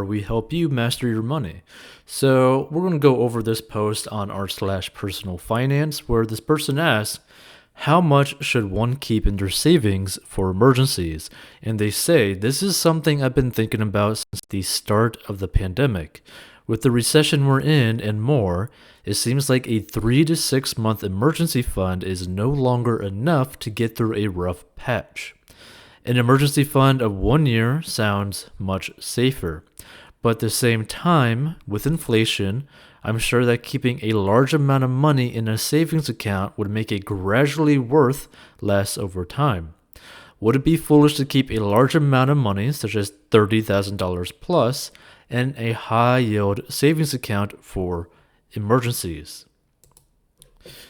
we help you master your money. So we're going to go over this post on r/personalfinance where this person asks, how much should one keep in their savings for emergencies? And they say, this is something I've been thinking about since the start of the pandemic. With the recession we're in and more, it seems like a 3 to 6 month emergency fund is no longer enough to get through a rough patch. An emergency fund of 1 year sounds much safer. But at the same time, with inflation, I'm sure that keeping a large amount of money in a savings account would make it gradually worth less over time. Would it be foolish to keep a large amount of money, such as $30,000 plus, in a high-yield savings account for emergencies?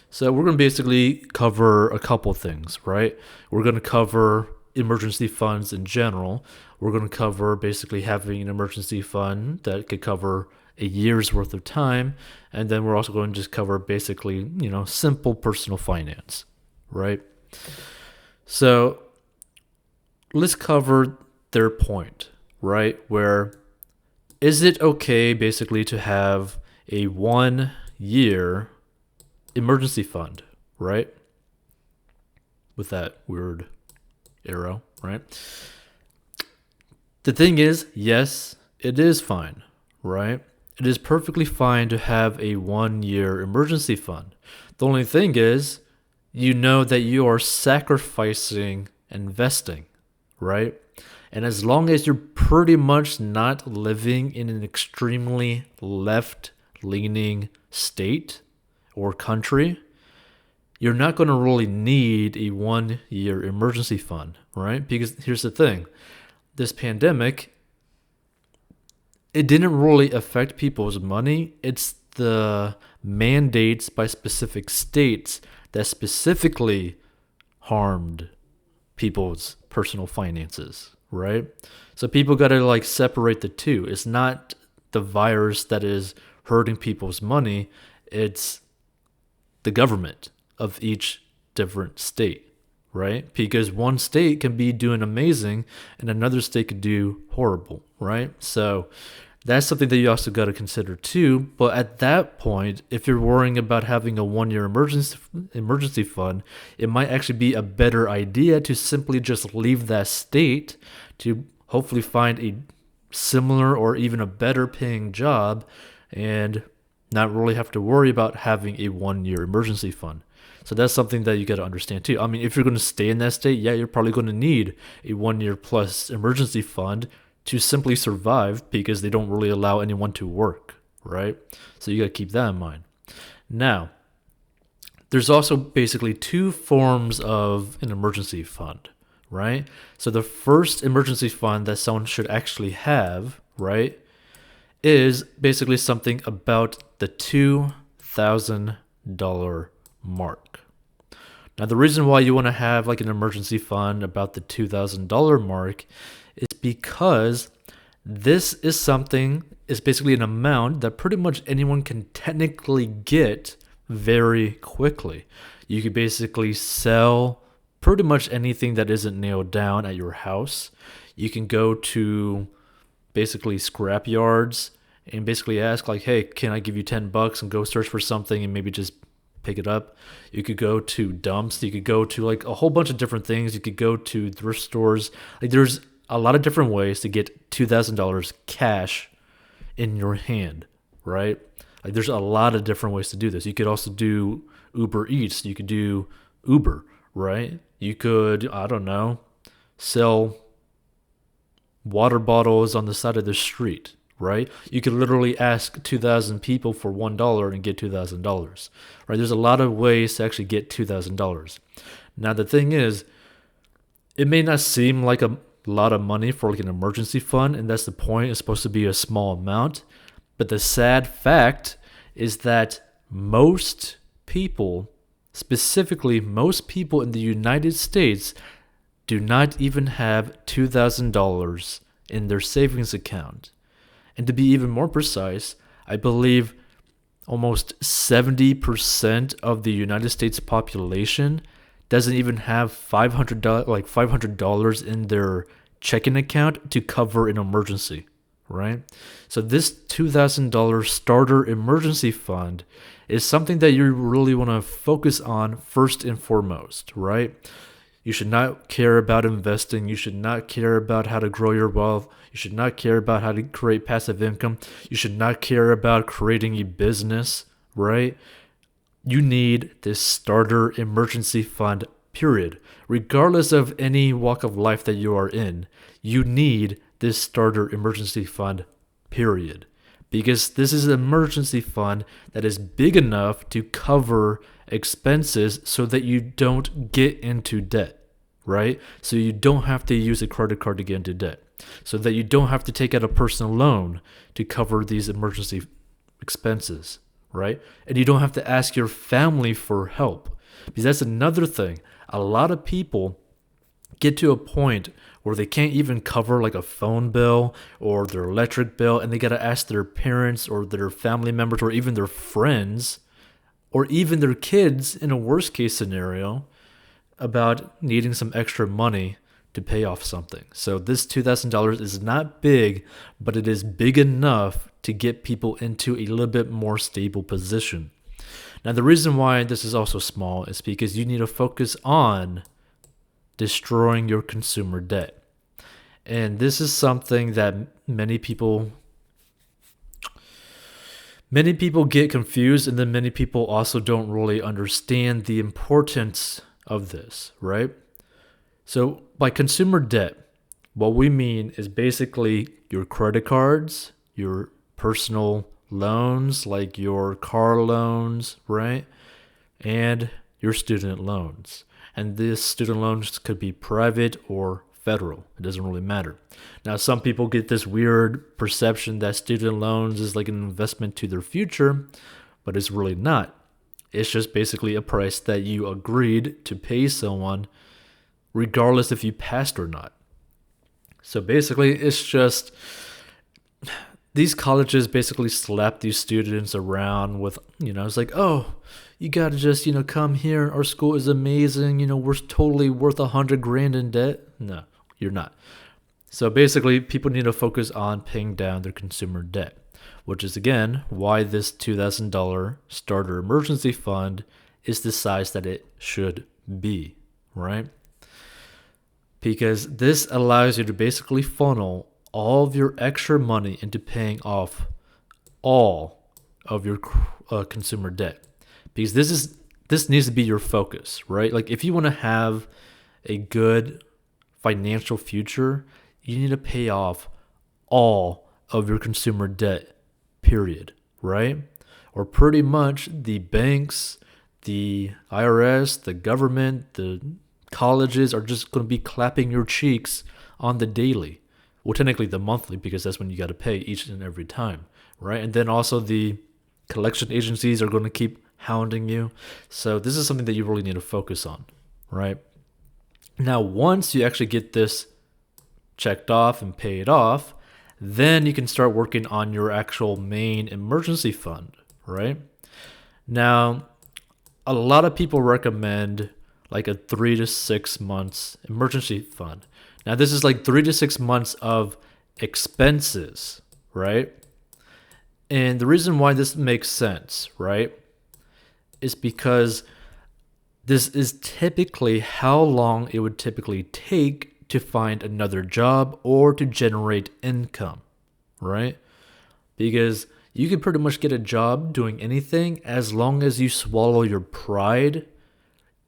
So we're going to basically cover a couple things, right? We're going to cover emergency funds in general. We're going to cover basically having an emergency fund that could cover a year's worth of time. And then we're also going to just cover basically, simple personal finance, right? So let's cover their point, right? Where is it okay basically to have a 1 year emergency fund, right? With that weird arrow, right? The thing is, yes, it is fine, right? It is perfectly fine to have a 1 year emergency fund. The only thing is, you know that you are sacrificing investing, right? And as long as you're pretty much not living in an extremely left-leaning state or country, you're not going to really need a 1 year emergency fund, right? Because here's the thing. This pandemic, it didn't really affect people's money. It's the mandates by specific states that specifically harmed people's personal finances, right? So people got to separate the two. It's not the virus that is hurting people's money. It's the government of each different state, right? Because one state can be doing amazing and another state could do horrible, right? So that's something that you also got to consider too. But at that point, if you're worrying about having a 1 year emergency fund, it might actually be a better idea to simply just leave that state to hopefully find a similar or even a better paying job and not really have to worry about having a 1 year emergency fund. So that's something that you got to understand too. I mean, if you're going to stay in that state, yeah, you're probably going to need a 1 year plus emergency fund to simply survive because they don't really allow anyone to work, right? So you got to keep that in mind. Now, there's also basically two forms of an emergency fund, right? So the first emergency fund that someone should actually have, right, is basically something about the $2,000 mark. Now, the reason why you want to have an emergency fund about the $2,000 mark is because this is basically an amount that pretty much anyone can technically get very quickly. You could basically sell pretty much anything that isn't nailed down at your house. You can go to basically scrap yards and basically ask hey, can I give you $10 and go search for something and maybe just pick it up. You could go to dumps. You could go to a whole bunch of different things. You could go to thrift stores. There's a lot of different ways to get $2,000 cash in your hand, right? There's a lot of different ways to do this. You could also do Uber Eats. You could do Uber, right? You could, I don't know, sell water bottles on the side of the street, right? You could literally ask 2,000 people for $1 and get $2,000, right? There's a lot of ways to actually get $2,000. Now, the thing is, it may not seem like a lot of money for an emergency fund, and that's the point. It's supposed to be a small amount. But the sad fact is that most people, specifically most people in the United States, do not even have $2,000 in their savings account. And to be even more precise, I believe almost 70% of the United States population doesn't even have $500 in their checking account to cover an emergency, right? So this $2,000 starter emergency fund is something that you really want to focus on first and foremost, right? You should not care about investing. You should not care about how to grow your wealth. You should not care about how to create passive income. You should not care about creating a business, right? You need this starter emergency fund, period. Regardless of any walk of life that you are in, you need this starter emergency fund, period. Because this is an emergency fund that is big enough to cover expenses so that you don't get into debt, right? So you don't have to use a credit card to get into debt. So that you don't have to take out a personal loan to cover these emergency expenses, right? And you don't have to ask your family for help. Because that's another thing. A lot of people get to a point where they can't even cover like a phone bill or their electric bill, and they got to ask their parents or their family members or even their friends or even their kids in a worst case scenario about needing some extra money to pay off something. So this $2,000 is not big, but it is big enough to get people into a little bit more stable position. Now, the reason why this is also small is because you need to focus on destroying your consumer debt. And this is something that many people get confused, and then many people also don't really understand the importance of this, right? So by consumer debt, what we mean is basically your credit cards, your personal loans like your car loans, right? And your student loans. And these student loans could be private or federal. It doesn't really matter. Now, some people get this weird perception that student loans is like an investment to their future, but it's really not. It's just basically a price that you agreed to pay someone regardless if you passed or not. So basically, it's just these colleges basically slap these students around with, it's like, oh, you got to just, come here. Our school is amazing. We're totally worth $100,000 in debt. No, you're not. So basically, people need to focus on paying down their consumer debt, which is, again, why this $2,000 starter emergency fund is the size that it should be, right? Because this allows you to basically funnel all of your extra money into paying off all of your consumer debt. Because this needs to be your focus, right? Like if you want to have a good financial future, you need to pay off all of your consumer debt, period, right? Or pretty much the banks, the IRS, the government, the colleges are just going to be clapping your cheeks on the daily. Well, technically the monthly, because that's when you got to pay each and every time, right? And then also the collection agencies are going to keep hounding you. So this is something that you really need to focus on, right? Now, once you actually get this checked off and paid off, then you can start working on your actual main emergency fund, right? Now, a lot of people recommend like a 3 to 6 months emergency fund. Now, this is like 3 to 6 months of expenses, right? And the reason why this makes sense, right, is because this is typically how long it would typically take to find another job or to generate income, right? Because you can pretty much get a job doing anything as long as you swallow your pride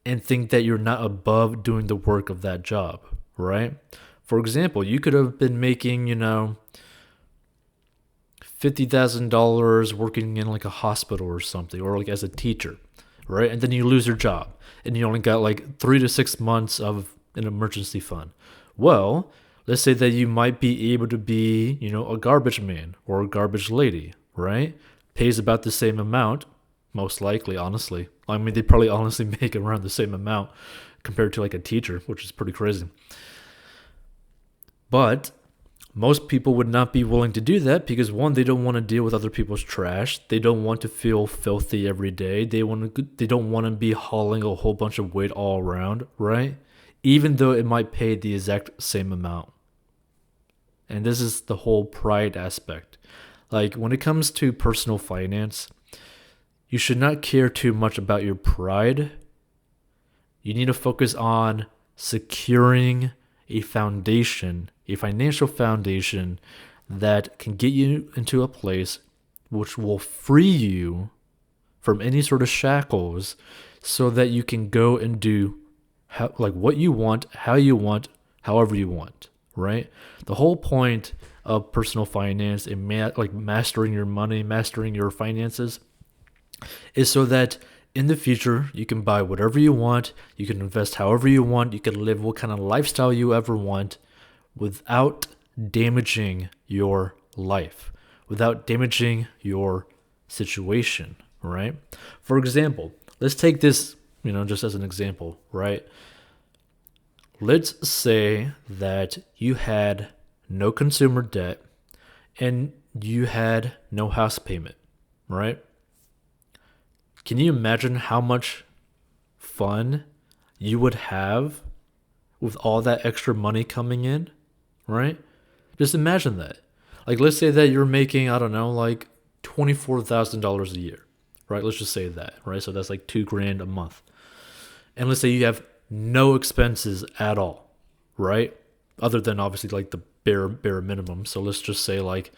and think that you're not above doing the work of that job, right? For example, you could have been making, $50,000 working in like a hospital or something, or like as a teacher, right? And then you lose your job and you only got like 3 to 6 months of an emergency fund. Well, let's say that you might be able to be, a garbage man or a garbage lady, right? Pays about the same amount, most likely, honestly. I mean, they probably honestly make around the same amount compared to like a teacher, which is pretty crazy. But most people would not be willing to do that because, one, they don't want to deal with other people's trash. They don't want to feel filthy every day. They don't want to be hauling a whole bunch of weight all around, right? Even though it might pay the exact same amount. And this is the whole pride aspect. Like when it comes to personal finance, you should not care too much about your pride. You need to focus on securing a foundation, a financial foundation that can get you into a place which will free you from any sort of shackles so that you can go and do what you want, how you want, however you want, right? The whole point of personal finance and mastering your money, mastering your finances is so that in the future you can buy whatever you want, you can invest however you want, you can live what kind of lifestyle you ever want without damaging your life, without damaging your situation, right? For example, let's take this, just as an example, right? Let's say that you had no consumer debt and you had no house payment, right? Can you imagine how much fun you would have with all that extra money coming in, right? Just imagine that. Like, let's say that you're making, I don't know, like $24,000 a year, right? Let's just say that, right? So that's like $2,000 a month. And let's say you have no expenses at all, right? Other than obviously like the bare minimum. So let's just say that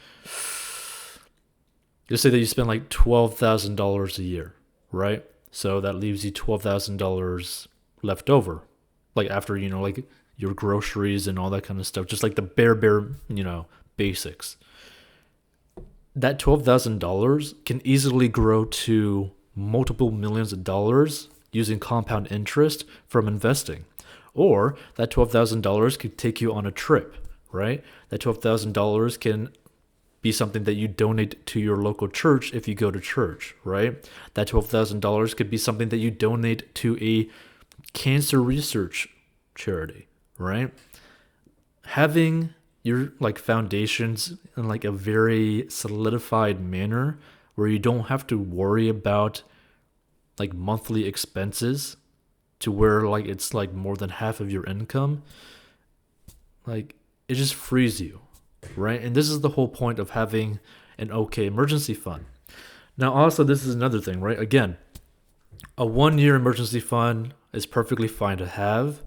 you spend like $12,000 a year, right? So that leaves you $12,000 left over, like after like your groceries and all that kind of stuff, just like the bare basics. That $12,000 can easily grow to multiple millions of dollars using compound interest from investing. Or that $12,000 could take you on a trip, right? That $12,000 can be something that you donate to your local church if you go to church, right? That $12,000 could be something that you donate to a cancer research charity, right? Having your foundations in a very solidified manner where you don't have to worry about monthly expenses to where it's more than half of your income, it just frees you, right? And this is the whole point of having an okay emergency fund. Now also, this is another thing, right? Again, a 1-year emergency fund is perfectly fine to have,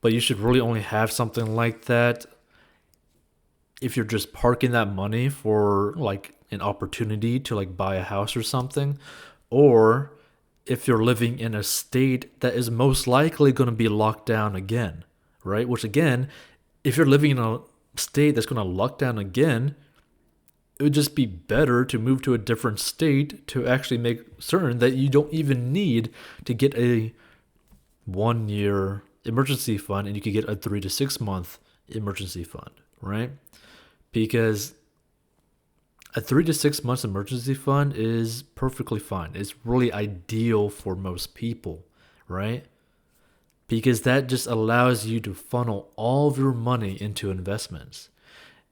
but you should really only have something like that if you're just parking that money for an opportunity to buy a house or something, or if you're living in a state that is most likely going to be locked down again, right? Which again, if you're living in a state that's going to lock down again, it would just be better to move to a different state to actually make certain that you don't even need to get a 1-year emergency fund and you could get a 3 to 6 month emergency fund, right? Because a 3 to 6 months emergency fund is perfectly fine. It's really ideal for most people, right? Because that just allows you to funnel all of your money into investments.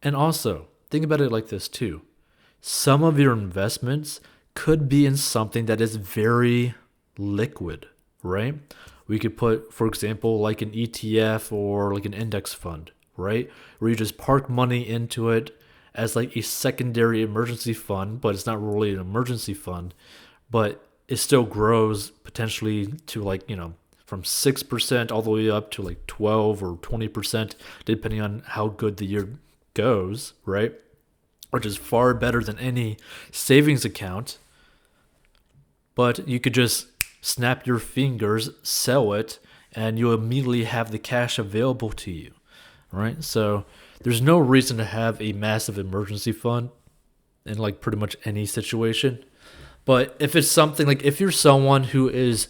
And also, think about it like this too. Some of your investments could be in something that is very liquid, right? We could put, for example, an ETF or an index fund, right? Where you just park money into it as a secondary emergency fund, but it's not really an emergency fund, but it still grows potentially to from 6% all the way up to 12 or 20%, depending on how good the year goes, right? Which is far better than any savings account. But you could just snap your fingers, sell it, and you immediately have the cash available to you, right? So there's no reason to have a massive emergency fund in pretty much any situation. But if it's something if you're someone who is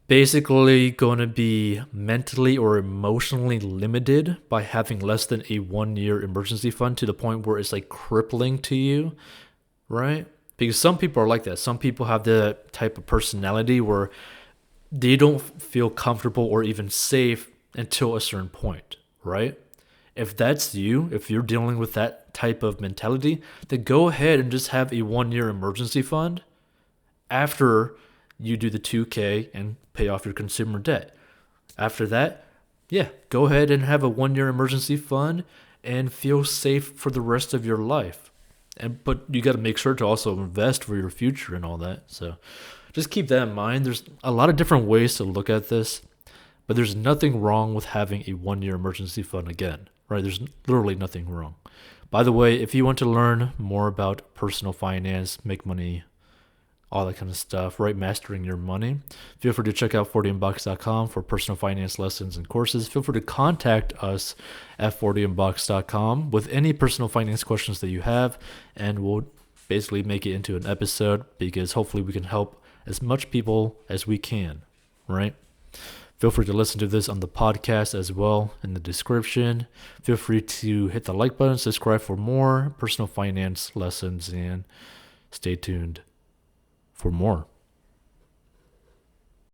basically going to be mentally or emotionally limited by having less than a 1-year emergency fund to the point where it's crippling to you, right? Because some people are like that. Some people have the type of personality where they don't feel comfortable or even safe until a certain point, right? If that's you, if you're dealing with that type of mentality, then go ahead and just have a 1-year emergency fund after you do the 2K and pay off your consumer debt. After that, yeah, go ahead and have a 1-year emergency fund and feel safe for the rest of your life. But you got to make sure to also invest for your future and all that. So just keep that in mind. There's a lot of different ways to look at this, but there's nothing wrong with having a 1 year emergency fund again, right? There's literally nothing wrong. By the way, if you want to learn more about personal finance, make money, all that kind of stuff, right? Mastering your money, feel free to check out 40inbox.com for personal finance lessons and courses. Feel free to contact us at 40inbox.com with any personal finance questions that you have, and we'll basically make it into an episode because hopefully we can help as much people as we can, right? Feel free to listen to this on the podcast as well in the description. Feel free to hit the like button, subscribe for more personal finance lessons, and stay tuned for more.